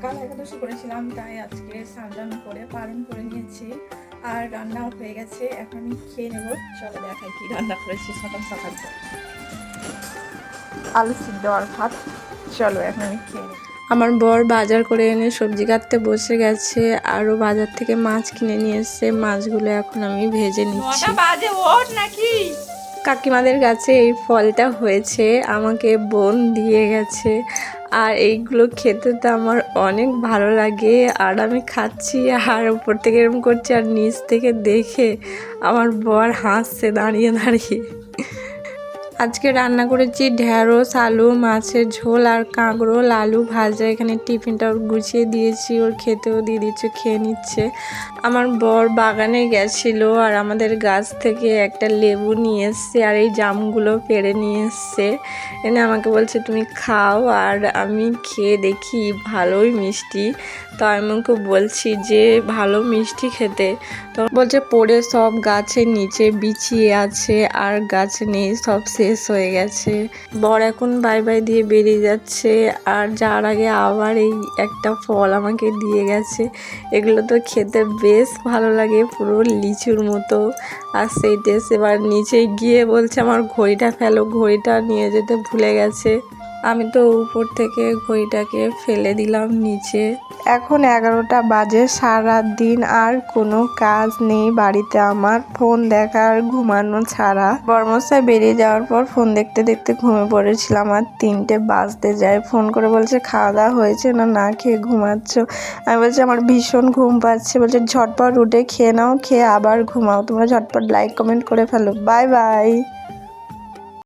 কাল একাদশী করেছিলাম, তাই আজকে স্নান করে পালন করে নিয়েছি আর রান্নাও হয়ে গেছে। এখন আমি খেয়ে নেবো। চলো দেখাই কি রান্না করেছি সকাল সকাল। আলু সিদ্ধ আর ভাত। চলো এখন আমি খেয়ে নেবো। আমার বর বাজার করে এনে সবজি কাটতে বসে গেছে, আরও বাজার থেকে মাছ কিনে নিয়ে এসছে। মাছগুলো এখন আমি ভেজে নিচ্ছি। বাজে ওঠ নাকি? কাকিমাদের গাছে এই ফলটা হয়েছে, আমাকে বোন দিয়ে গেছে। আর এইগুলো খেতে তো আমার অনেক ভালো লাগে, আর আমি খাচ্ছি আর উপর থেকে এরকম করছি আর নিচ থেকে দেখে আমার বর হাসছে দাঁড়িয়ে দাঁড়িয়ে। আজকে রান্না করেছি ঢেঁড়স, আলু, মাছের ঝোল আর কাঁকরোল, আলু ভাজা। এখানে টিফিনটা ওর গুছিয়ে দিয়েছি, ওর খেতেও দিয়ে দিচ্ছে, খেয়ে নিচ্ছে। আমার বর বাগানে গেছিল আর আমাদের গাছ থেকে একটা লেবু নিয়ে এসছে আর এই জামগুলো পেড়ে নিয়ে এসছে। এনে আমাকে বলছে তুমি খাও, আর আমি খেয়ে দেখি ভালোই মিষ্টি। তো আমি ওকে বলছি যে ভালো মিষ্টি খেতে। তো বলছে পড়ে সব গাছের নিচে বিছিয়ে আছে আর গাছে নেই, সব শেষ হয়ে গেছে। বর এখন বাই বাই দিয়ে বেরিয়ে যাচ্ছে, আর যার আগে আবার এই একটা ফল আমাকে দিয়ে গেছে। এগুলো তো খেতে বেশ ভালো লাগে, পুরো লিচুর মতো। আর সেই টেস্ট। এবার নিচে গিয়ে বলছে আমার ঘড়িটা ফেলো, ঘড়িটা নিয়ে যেতে ভুলে গেছে। আমি তো উপর থেকে ঘড়িটাকে ফেলে দিলাম নিচে। এখন 11টা বাজে, সারা দিন আর কোনো কাজ নেই বাড়িতে আমার, ফোন দেখা আর ঘুমানো ছাড়া। বর্মশাই বেরিয়ে যাওয়ার পর ফোন দেখতে দেখতে ঘুমিয়ে পড়েছিলাম, আর 3টে বাজতে যায়। ফোন করে বলছে খাওয়া দাওয়া হয়েছে না, না খেয়ে ঘুমাচ্ছ? আমি বলছি আমার ভীষণ ঘুম পাচ্ছে। বলছে ঝটপট উঠে খেয়ে নাও, খেয়ে আবার ঘুমাও। তোমরা ঝটপট লাইক কমেন্ট করে ফেলো। Bye bye.